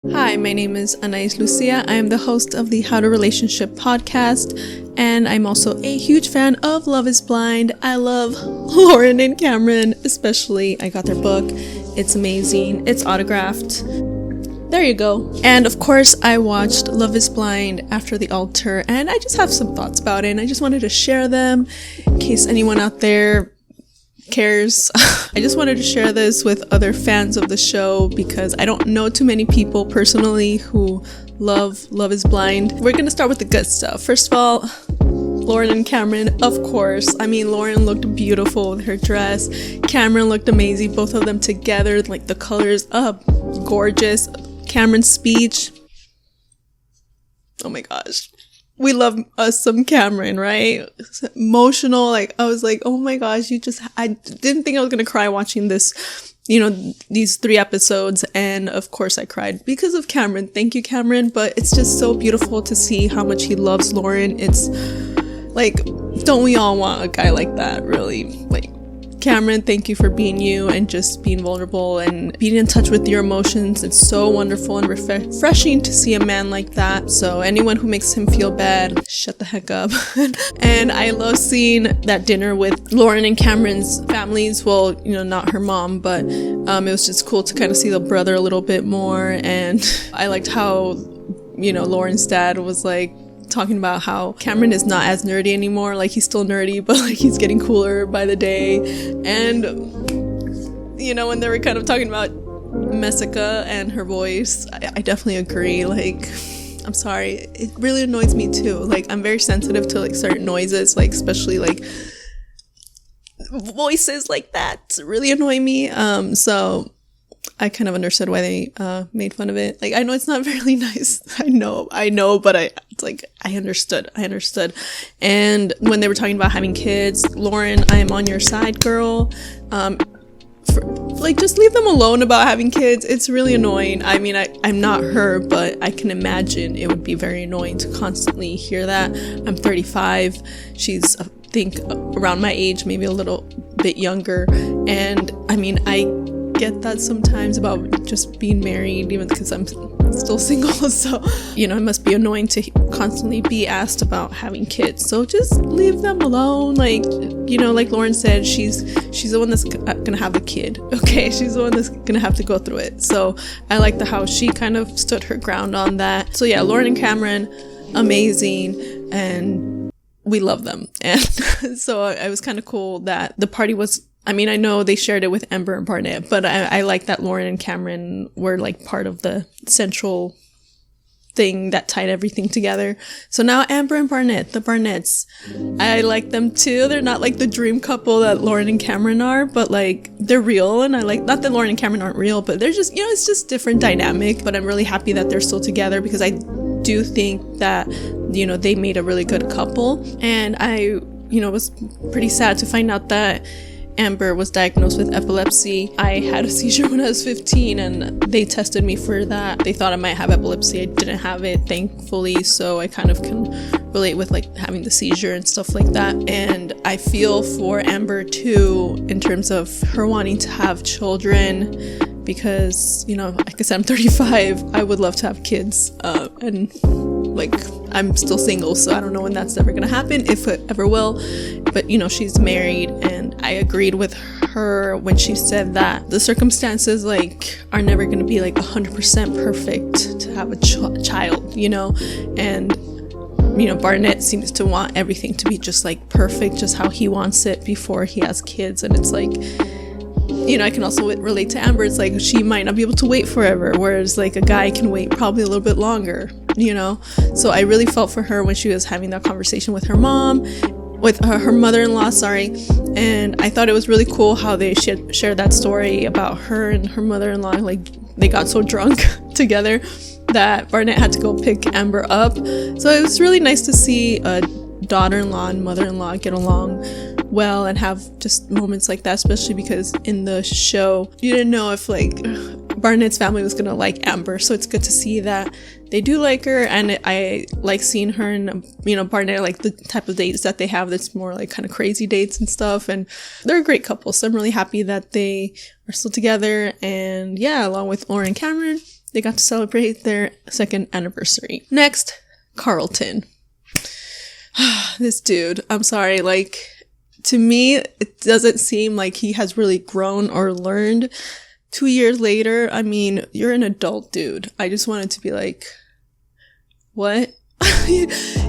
Hi, my name is Anais Lucia. I am the host of the How to Relationship podcast, and I'm also a huge fan of Love is Blind. I love Lauren and Cameron, especially. I got their book. It's amazing. It's autographed. There you go. And of course, I watched Love is Blind After the Altar, and I just have some thoughts about it, and I just wanted to share them in case anyone out there cares. I just wanted to share this with other fans of the show because I don't know too many people personally who love Love is Blind. We're gonna start with the good stuff. First of all, Lauren and Cameron, of course. I mean, Lauren looked beautiful with her dress. Cameron looked amazing. Both of them together, like the colors, gorgeous. Cameron's speech, oh my gosh. We love us some Cameron, right? Emotional. Like, I was like, oh my gosh, I didn't think I was going to cry watching this, these 3 episodes. And of course I cried because of Cameron. Thank you, Cameron. But it's just so beautiful to see how much he loves Lauren. It's like, don't we all want a guy like that, really? Like, Cameron, thank you for being you and just being vulnerable and being in touch with your emotions. It's so wonderful and refreshing to see a man like that. So anyone who makes him feel bad, shut the heck up. And I love seeing that dinner with Lauren and Cameron's families. Well, not her mom, but it was just cool to kind of see the brother a little bit more. And I liked how, Lauren's dad was like, talking about how Cameron is not as nerdy anymore. Like, he's still nerdy, but like he's getting cooler by the day. And when they were kind of talking about Messica and her voice, I definitely agree. Like, I'm sorry, it really annoys me too. Like, I'm very sensitive to like certain noises, like especially like voices like that really annoy me. So I kind of understood why they made fun of it. Like, I know it's not very nice. I know, but I understood. And when they were talking about having kids, Lauren, I am on your side, girl. Just leave them alone about having kids. It's really annoying. I mean, I'm not her, but I can imagine it would be very annoying to constantly hear that. I'm 35. She's, I think, around my age, maybe a little bit younger. And I mean, I get that sometimes about just being married, even because I'm still single. So it must be annoying to constantly be asked about having kids. So just leave them alone. Like, like Lauren said, she's the one that's gonna have the kid. Okay, she's the one that's gonna have to go through it. So I like how she kind of stood her ground on that. So yeah, Lauren and Cameron, amazing, and we love them. And so it was kind of cool that the party was, I mean, I know they shared it with Amber and Barnett, but I like that Lauren and Cameron were like part of the central thing that tied everything together. So now Amber and Barnett, the Barnetts, I like them too. They're not like the dream couple that Lauren and Cameron are, but like they're real. And I like, not that Lauren and Cameron aren't real, but they're just, it's just different dynamic. But I'm really happy that they're still together because I do think that, they made a really good couple. And I, was pretty sad to find out that Amber was diagnosed with epilepsy. I had a seizure when I was 15 and they tested me for that. They thought I might have epilepsy. I didn't have it, thankfully, so I kind of can relate with like having the seizure and stuff like that. And I feel for Amber too in terms of her wanting to have children because, like I said, I'm 35. I would love to have kids and like I'm still single, so I don't know when that's ever gonna happen, if it ever will. But she's married, and I agreed with her when she said that the circumstances like are never gonna be like 100% perfect to have a child, and Barnett seems to want everything to be just like perfect, just how he wants it before he has kids. And it's like, I can also relate to Amber. It's like she might not be able to wait forever, whereas like a guy can wait probably a little bit longer, So I really felt for her when she was having that conversation with her mom, with her mother-in-law, and I thought it was really cool how they shared that story about her and her mother-in-law. Like, they got so drunk together that Barnett had to go pick Amber up. So it was really nice to see a daughter-in-law and mother-in-law get along well and have just moments like that, especially because in the show you didn't know if like Barnett's family was gonna like Amber. So it's good to see that they do like her, and I like seeing her and Barnett, like the type of dates that they have that's more like kind of crazy dates and stuff, and they're a great couple. So I'm really happy that they are still together. And yeah, along with Lauren and Cameron, They got to celebrate their 2nd anniversary. Next, Carlton. This dude, I'm sorry, like, to me, it doesn't seem like he has really grown or learned. 2 years later, I mean, you're an adult, dude. I just wanted to be like, what?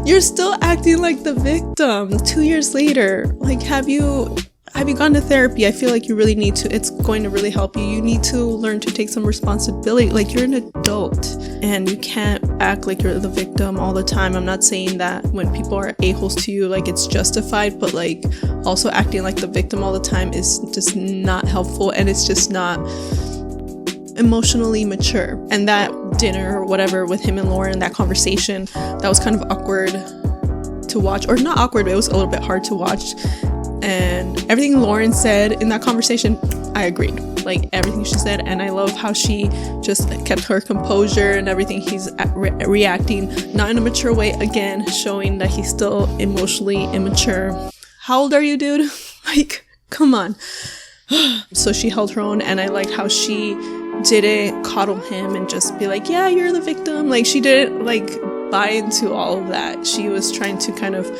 You're still acting like the victim 2 years later. Like, have you gone to therapy? I feel like you really need to. It's going to really help you. You need to learn to take some responsibility. Like, you're an adult and you can't act like you're the victim all the time. I'm not saying that when people are a-holes to you, like, it's justified, but like, also acting like the victim all the time is just not helpful, and it's just not emotionally mature. And that dinner or whatever with him and Lauren, that conversation, that was kind of awkward to watch, or not awkward, but it was a little bit hard to watch. And everything Lauren said in that conversation, I agreed. Like, everything she said, and I love how she just kept her composure and everything. He's reacting not in a mature way, again showing that he's still emotionally immature. How old are you, dude? Like, come on. So she held her own, and I like how she didn't coddle him and just be like, yeah, you're the victim. Like, she didn't like buy into all of that. She was trying to kind of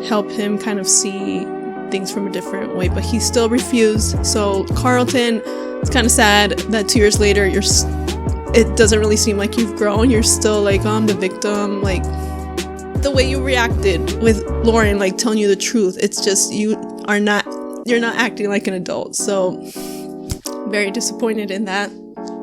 help him kind of see things from a different way, but he still refused. So Carlton, it's kind of sad that 2 years later it doesn't really seem like you've grown. You're still like, oh, I'm the victim. Like, the way you reacted with Lauren, like telling you the truth, it's just you're not acting like an adult. So very disappointed in that.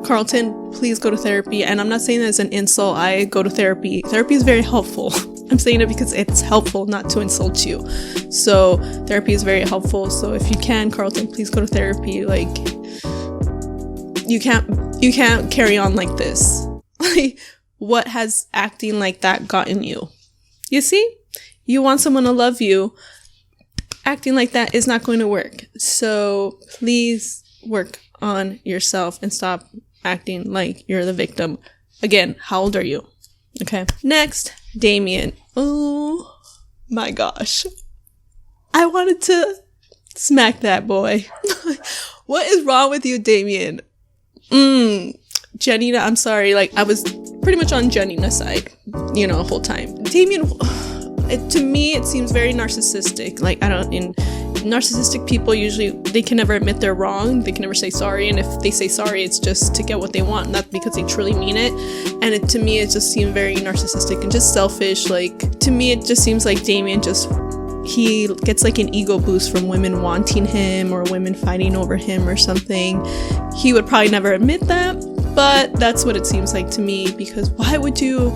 Carlton, please go to therapy. And I'm not saying that as an insult. I go to therapy. Therapy is very helpful. I'm saying it because it's helpful, not to insult you. So therapy is very helpful. So if you can, Carlton, please go to therapy. Like, you can't carry on like this. Like, what has acting like that gotten you? You see? You want someone to love you. Acting like that is not going to work. So please work on yourself and stop acting like you're the victim. Again, how old are you? Okay. Next, Damien. Oh my gosh. I wanted to smack that boy. What is wrong with you, Damien? Giannina, I'm sorry. Like, I was pretty much on Giannina's side, the whole time. Damien, to me, it seems very narcissistic. Like, narcissistic people usually, they can never admit they're wrong. They can never say sorry. And if they say sorry, it's just to get what they want, not because they truly mean it. And to me, it just seemed very narcissistic and just selfish. Like, to me, it just seems like Damien he gets like an ego boost from women wanting him or women fighting over him or something. He would probably never admit that, but that's what it seems like to me, because why would you?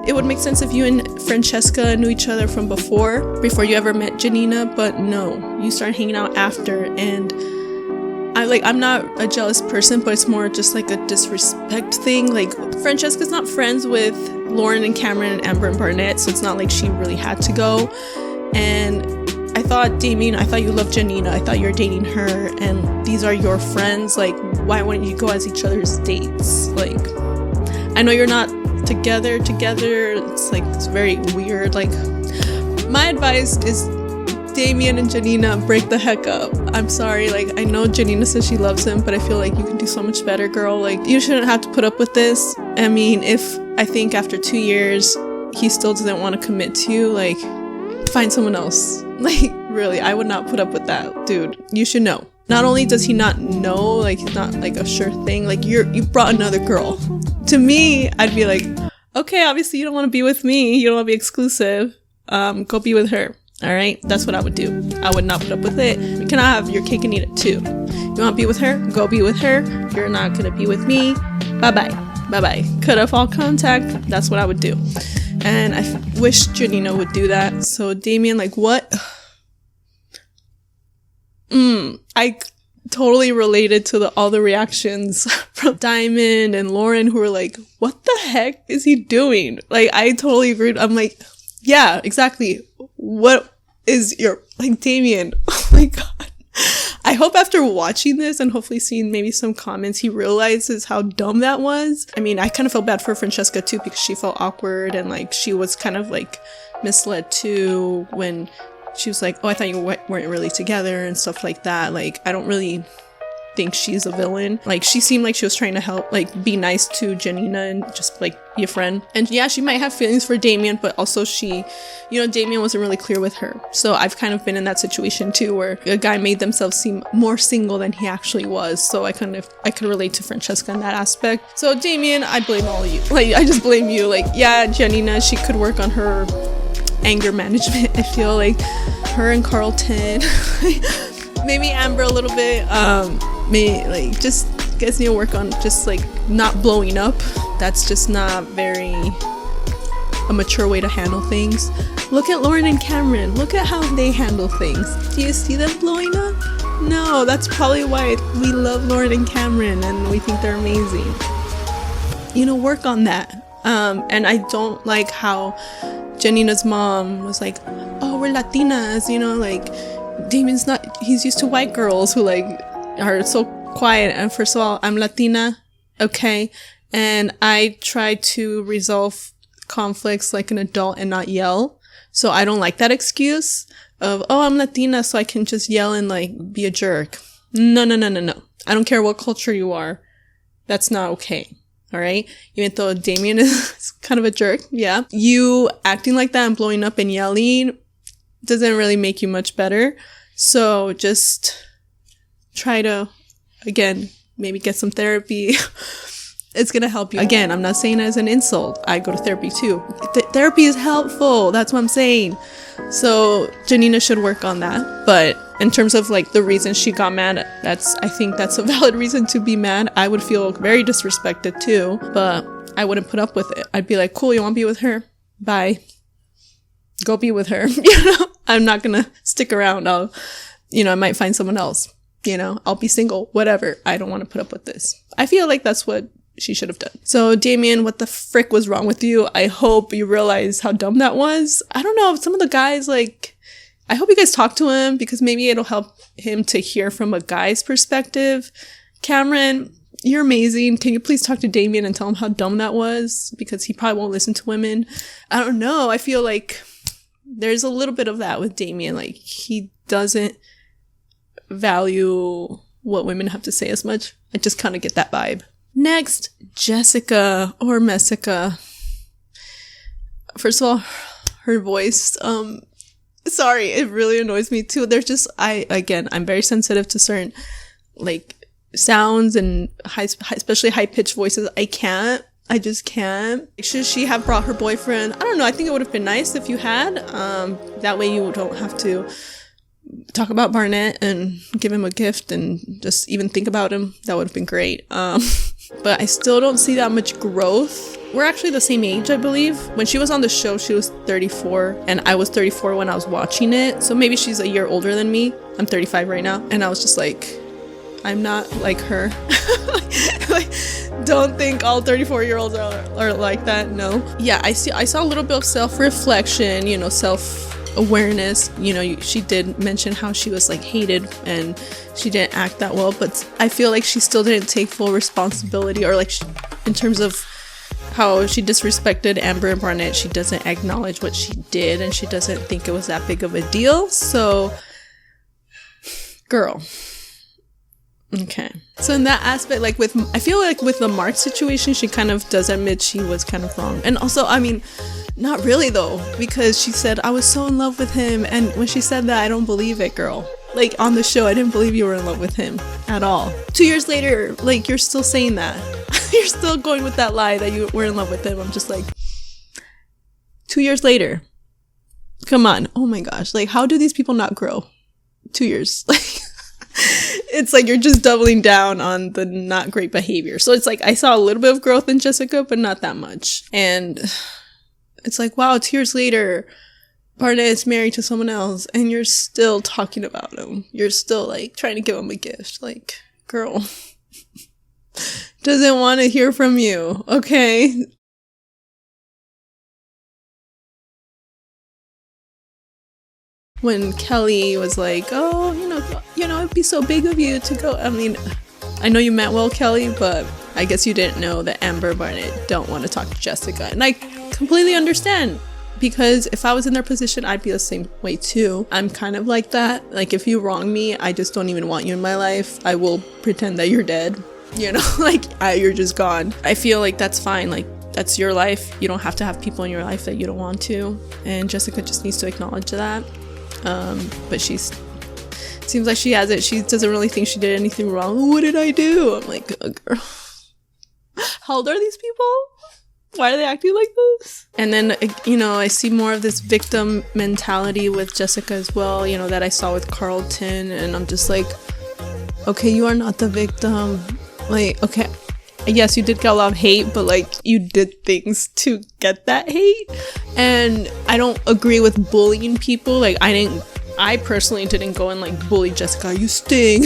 It would make sense if you and Francesca knew each other from before you ever met Giannina, but no, you started hanging out after. And I'm not a jealous person, but it's more just like a disrespect thing. Like, Francesca's not friends with Lauren and Cameron and Amber and Barnett, so it's not like she really had to go. And I thought, Damien, I thought you loved Giannina. I thought you were dating her, and these are your friends. Like, why wouldn't you go as each other's dates? Like, I know you're not together. It's like, it's very weird. Like, my advice is Damien and Giannina, break the heck up. I'm sorry. Like, I know Giannina says she loves him, but I feel like you can do so much better, girl. Like, you shouldn't have to put up with this. I mean, I think after 2 years, he still doesn't want to commit to you, like, find someone else. Like, really, I would not put up with that, dude. You should know. Not only does he not know, like, he's not like a sure thing, like, you brought another girl. To me, I'd be like, okay, obviously you don't want to be with me, you don't want to be exclusive, go be with her. All right, that's what I would do. I would not put up with it. You cannot have your cake and eat it too. You want to be with her? Go be with her. You're not gonna be with me. Bye-bye. Cut off all contact. That's what I would do. And I wish Giannina would do that. So Damien, like, what? I totally related to all the reactions from Diamond and Lauren, who were like, what the heck is he doing? Like, I totally agreed. I'm like, yeah, exactly. What is your, like, Damien? Oh my God. I hope after watching this and hopefully seeing maybe some comments, he realizes how dumb that was. I mean, I kind of felt bad for Francesca too, because she felt awkward and like she was kind of like misled too when she was like, oh, I thought you weren't really together and stuff like that. Like, I don't really think she's a villain. Like, she seemed like she was trying to help, like, be nice to Giannina and just, like, be a friend. And yeah, she might have feelings for Damien, but also she, you know, Damien wasn't really clear with her. So I've kind of been in that situation too, where a guy made themselves seem more single than he actually was. So I could relate to Francesca in that aspect. So Damien, I blame all of you. Like, I just blame you. Like, yeah, Giannina, she could work on her anger management. I feel like her and Carlton, maybe Amber a little bit, maybe like just guys need to work on just like not blowing up. That's just not very a mature way to handle things. Look at Lauren and Cameron. Look at how they handle things. Do you see them blowing up? No, that's probably why we love Lauren and Cameron and we think they're amazing. You know, work on that. And I don't like how Giannina's mom was like, oh, we're Latinas, you know, like Damien's not, he's used to white girls who like are so quiet. And first of all, I'm Latina, okay, and I try to resolve conflicts like an adult and not yell. So I don't like that excuse of, oh, I'm Latina, so I can just yell and like be a jerk. No. I don't care what culture you are. That's not okay. All right. Even though Damien is kind of a jerk. Yeah. You acting like that and blowing up and yelling doesn't really make you much better. So just try to, again, maybe get some therapy. It's going to help you. Again, I'm not saying it as an insult. I go to therapy too. Therapy is helpful. That's what I'm saying. So Giannina should work on that. But in terms of like the reason she got mad, I think that's a valid reason to be mad. I would feel very disrespected too, but I wouldn't put up with it. I'd be like, cool, you want to be with her? Bye. Go be with her. You know, I'm not going to stick around. I might find someone else. You know, I'll be single, whatever. I don't want to put up with this. I feel like that's what she should have done. So Damien, what the frick was wrong with you? I hope you realize how dumb that was. I don't know. Some of the guys, like, I hope you guys talk to him because maybe it'll help him to hear from a guy's perspective. Cameron, you're amazing. Can you please talk to Damien and tell him how dumb that was? Because he probably won't listen to women. I don't know. I feel like there's a little bit of that with Damien. Like, he doesn't value what women have to say as much. I just kind of get that vibe. Next, Jessica or Messica. First of all, her voice, sorry, it really annoys me too. There's just, I'm very sensitive to certain like sounds and especially high pitched voices. I just can't. Should she have brought her boyfriend? I don't know. I think it would have been nice if you had. That way you don't have to talk about Barnett and give him a gift and just even think about him. That would have been great. But I still don't see that much growth. We're actually the same age, I believe. When she was on the show, she was 34 and I was 34 when I was watching it. So maybe she's a year older than me. I'm 35 right now. And I was just like, I'm not like her. Like, don't think all 34-year-olds are like that. No. Yeah, I saw a little bit of self-reflection, you know, self-awareness. You know, she did mention how she was like hated and she didn't act that well, but I feel like she still didn't take full responsibility, or like in terms of how she disrespected Amber and Barnett. She doesn't acknowledge what she did and she doesn't think it was that big of a deal. So, girl. Okay. So in that aspect, like I feel like with the Mark situation, she kind of does admit she was kind of wrong. And also, I mean, not really though, because she said, I was so in love with him. And when she said that, I don't believe it, girl. Like, on the show, I didn't believe you were in love with him at all. 2 years later, like, you're still saying that. You're still going with that lie that you were in love with him. I'm just like, 2 years later. Come on. Oh my gosh. Like, how do these people not grow? 2 years. Like, it's like you're just doubling down on the not great behavior. So it's like, I saw a little bit of growth in Jessica, but not that much. And it's like, wow, 2 years later, Barnett is married to someone else and you're still talking about him. You're still like trying to give him a gift. Like, girl, doesn't want to hear from you. Okay. When Kelly was like, oh, you know, it'd be so big of you to go. I mean, I know you meant well, Kelly, but I guess you didn't know that Amber and Barnett don't want to talk to Jessica. And I completely understand. because if I was in their position, I'd be the same way too. I'm kind of like that. Like, if you wrong me, I just don't even want you in my life. I will pretend that you're dead, you know, like you're just gone. I feel like that's fine. Like, that's your life. You don't have to have people in your life that you don't want to. And Jessica just needs to acknowledge that. But seems like she has it. She doesn't really think she did anything wrong. What did I do? I'm like, oh, girl. How old are these people? Why are they acting like this? And then, you know, I see more of this victim mentality with Jessica as well, you know, that I saw with Carlton. And I'm just like, okay, you are not the victim. Like, okay, yes, you did get a lot of hate, but like, you did things to get that hate. And I don't agree with bullying people. Like, I personally didn't go and like bully Jessica, you stink,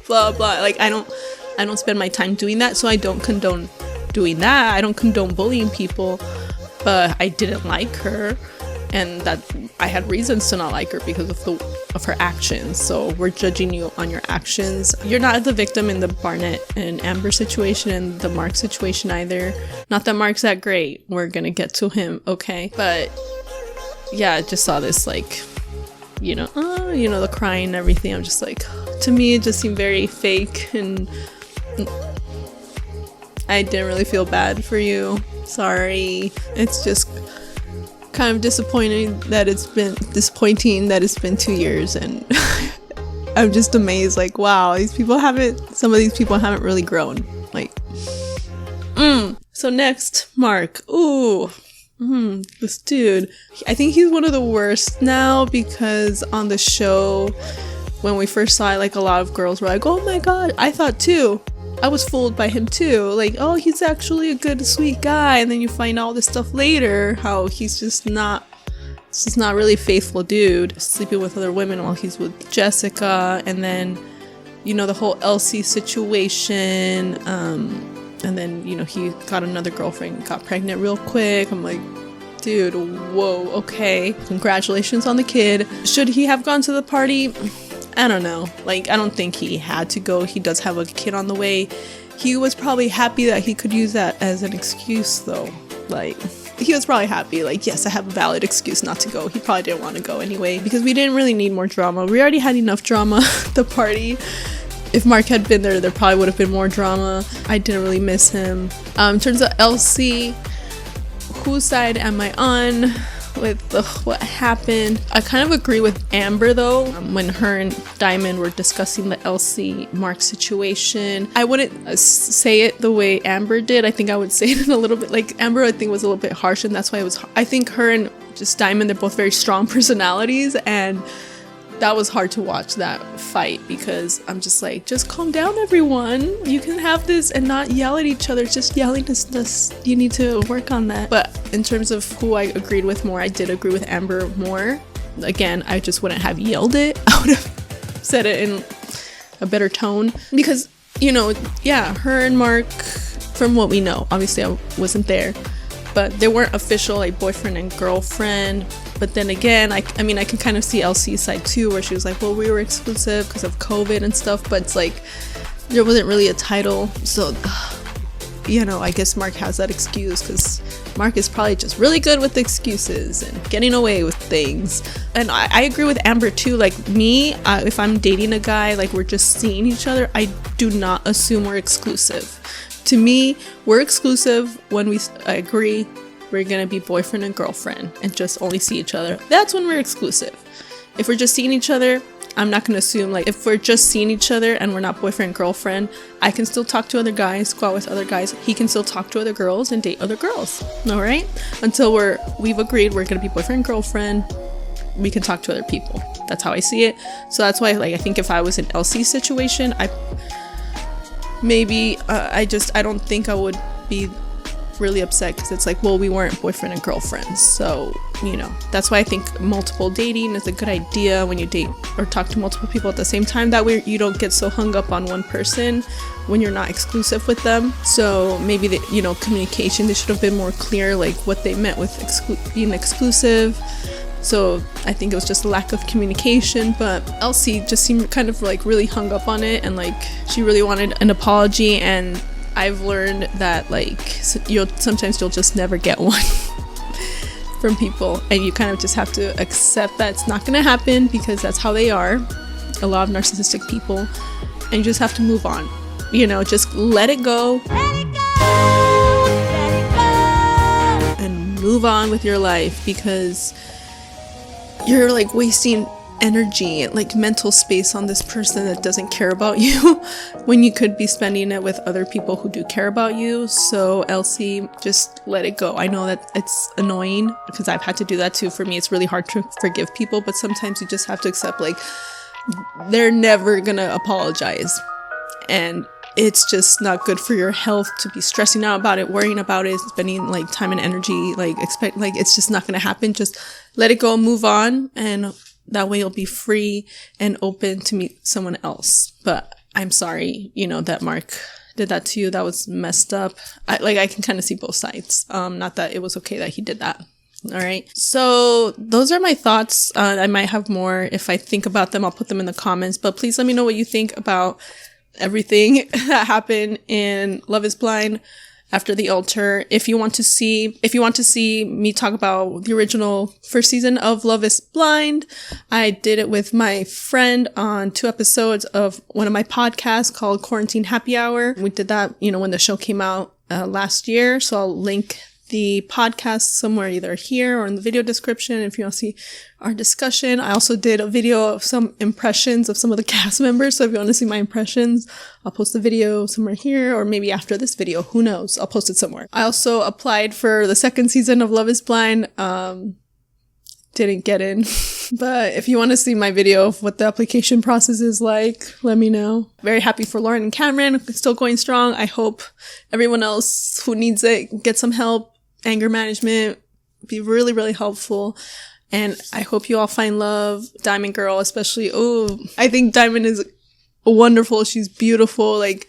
blah blah. Like, I don't spend my time doing that, so I don't condone doing that. I don't condone bullying people, but I didn't like her, and that I had reasons to not like her because of her actions. So we're judging you on your actions. You're not the victim in the Barnett and Amber situation and the Mark situation either. Not that Mark's that great. We're gonna get to him, okay? But yeah, I just saw this like, you know, the crying and everything. I'm just like, to me it just seemed very fake, and I didn't really feel bad for you. Sorry. It's just kind of disappointing that it's been 2 years, and I'm just amazed, like, wow, some of these people haven't really grown. Like, So next, Mark. Ooh. This dude, I think he's one of the worst now, because on the show, when we first saw it, like, a lot of girls were like, oh my god, I thought too. I was fooled by him too. Like, oh, he's actually a good, sweet guy. And then you find all this stuff later, how he's just not really faithful dude, sleeping with other women while he's with Jessica. And then, you know, the whole Elsie situation. And then, you know, he got another girlfriend, got pregnant real quick. I'm like, dude, whoa, okay. Congratulations on the kid. Should he have gone to the party? I don't know. Like, I don't think he had to go. He does have a kid on the way. He was probably happy that he could use that as an excuse, though. Like, he was probably happy. Like, yes, I have a valid excuse not to go. He probably didn't want to go anyway, because we didn't really need more drama. We already had enough drama at the party. If Mark had been there, there probably would have been more drama. I didn't really miss him. In terms of Elsie, whose side am I on with what happened? I kind of agree with Amber, though. When her and Diamond were discussing the Elsie Mark situation, I wouldn't say it the way Amber did. I think I would say it in a little bit, like, Amber I think was a little bit harsh, and that's why it was, I think her and just Diamond, they're both very strong personalities, and that was hard to watch, that fight, because I'm just like, just calm down, everyone. You can have this and not yell at each other. Just yelling is just, you need to work on that. But in terms of who I agreed with more, I did agree with Amber more. Again, I just wouldn't have yelled it. I would have said it in a better tone, because, you know, yeah, her and Mark, from what we know, obviously I wasn't there, but they weren't official, like, boyfriend and girlfriend. But then again, I mean, I can kind of see Elsie's side too, where she was like, well, we were exclusive because of COVID and stuff, but it's like, there wasn't really a title. So, you know, I guess Mark has that excuse, because Mark is probably just really good with excuses and getting away with things. And I agree with Amber too. Like, me, if I'm dating a guy, like, we're just seeing each other, I do not assume we're exclusive. To me, we're exclusive when I agree we're gonna be boyfriend and girlfriend and just only see each other. That's when we're exclusive. If we're just seeing each other, I'm not gonna assume, like, if we're just seeing each other and we're not boyfriend and girlfriend, I can still talk to other guys, go out with other guys. He can still talk to other girls and date other girls. All right? Until we've agreed we're gonna be boyfriend and girlfriend, we can talk to other people. That's how I see it. So that's why, like, I think if I was in Elsie's situation, I don't think I would be really upset, because it's like, well, we weren't boyfriend and girlfriend. So, you know, that's why I think multiple dating is a good idea when you date or talk to multiple people at the same time. That way you don't get so hung up on one person when you're not exclusive with them. So maybe the, you know, communication, they should have been more clear, like, what they meant with being exclusive. So I think it was just a lack of communication. But Elsie just seemed kind of like really hung up on it, and like she really wanted an apology, and I've learned that, like, you'll just never get one. from people, and you kind of just have to accept that it's not going to happen because that's how they are, a lot of narcissistic people, and you just have to move on. You know, just let it go. Let it go. Let it go. And move on with your life, because you're like wasting energy and like mental space on this person that doesn't care about you when you could be spending it with other people who do care about you. So Elsie, just let it go. I know that it's annoying because I've had to do that too. For me, it's really hard to forgive people, but sometimes you just have to accept like they're never gonna apologize, and it's just not good for your health to be stressing out about it, worrying about it, spending like time and energy, like it's just not gonna happen. Just let it go, move on, and that way you'll be free and open to meet someone else. But I'm sorry, you know, that Mark did that to you. That was messed up. I can kind of see both sides. Not that it was okay that he did that. All right. So those are my thoughts. I might have more. If I think about them, I'll put them in the comments. But please let me know what you think about everything that happened in Love is Blind after the altar. If you want to see me talk about the original first season of Love is Blind, I did it with my friend on 2 episodes of one of my podcasts called Quarantine Happy Hour. We did that, you know, when the show came out last year. So I'll link the podcast somewhere, either here or in the video description if you want to see our discussion. I also did a video of some impressions of some of the cast members, so if you want to see my impressions, I'll post the video somewhere here, or maybe after this video, who knows, I'll post it somewhere. I also applied for the 2nd season of Love is Blind, didn't get in, but if you want to see my video of what the application process is like, let me know. Very happy for Lauren and Cameron, it's still going strong. I hope everyone else who needs it gets some help. Anger management be really, really helpful. And I hope you all find love. Diamond girl, especially. Oh, I think Diamond is wonderful. She's beautiful. Like,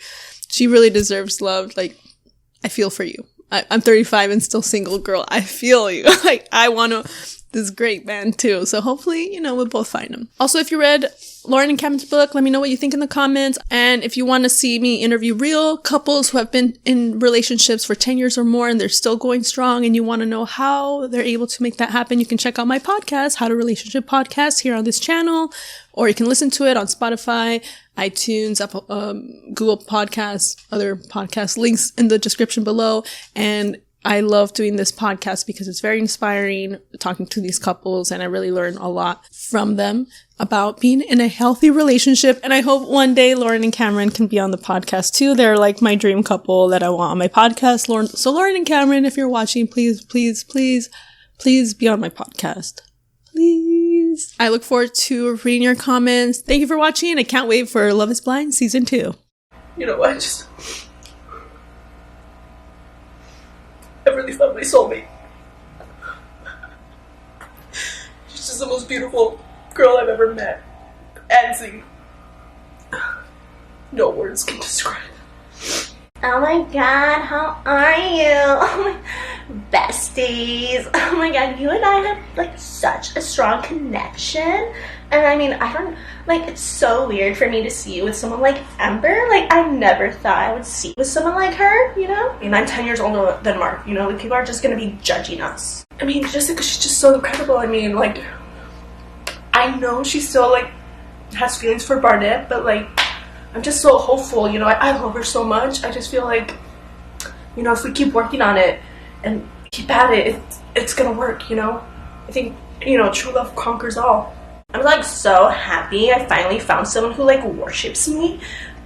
she really deserves love. Like, I feel for you. I'm 35 and still single, girl. I feel you. Like, I want this great man too. So hopefully, you know, we'll both find him. Also, if you read Lauren and Cameron's book, let me know what you think in the comments. And if you want to see me interview real couples who have been in relationships for 10 years or more and they're still going strong, and you want to know how they're able to make that happen, you can check out my podcast, How to Relationship Podcast, here on this channel, or you can listen to it on Spotify, iTunes, Apple, Google Podcasts, other podcast links in the description below. And I love doing this podcast because it's very inspiring, talking to these couples, and I really learn a lot from them about being in a healthy relationship. And I hope one day Lauren and Cameron can be on the podcast too. They're like my dream couple that I want on my podcast. Lauren and Cameron, if you're watching, please, please, please, please be on my podcast. Please. I look forward to reading your comments. Thank you for watching. I can't wait for Love is Blind Season 2. You know what? I really found my soulmate. She's just the most beautiful girl I've ever met. And sing. No words can describe. Oh my god, how are you? Oh my besties. Oh my god, you and I have like such a strong connection. And I mean, I don't, like, it's so weird for me to see you with someone like Ember. Like, I never thought I would see you with someone like her, you know? I mean, I'm 10 years older than Mark, you know? Like, people are just gonna be judging us. I mean, just because she's just so incredible. I mean, like, I know she still, like, has feelings for Barnett, but, like, I'm just so hopeful, you know? I love her so much. I just feel like, you know, if we keep working on it and keep at it, it's gonna work, you know? I think, you know, true love conquers all. I'm like so happy I finally found someone who like worships me.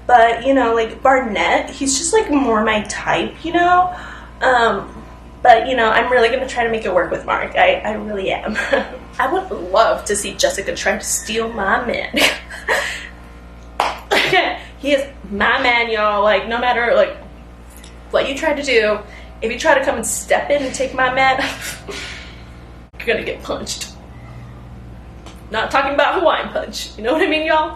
But, you know, like Barnett, he's just like more my type, you know? But, you know, I'm really gonna try to make it work with Mark. I really am. I would love to see Jessica try to steal my man. He is my man, y'all. Like, no matter like what you try to do, if you try to come and step in and take my man, you're gonna get punched. Not talking about Hawaiian punch. You know what I mean, y'all?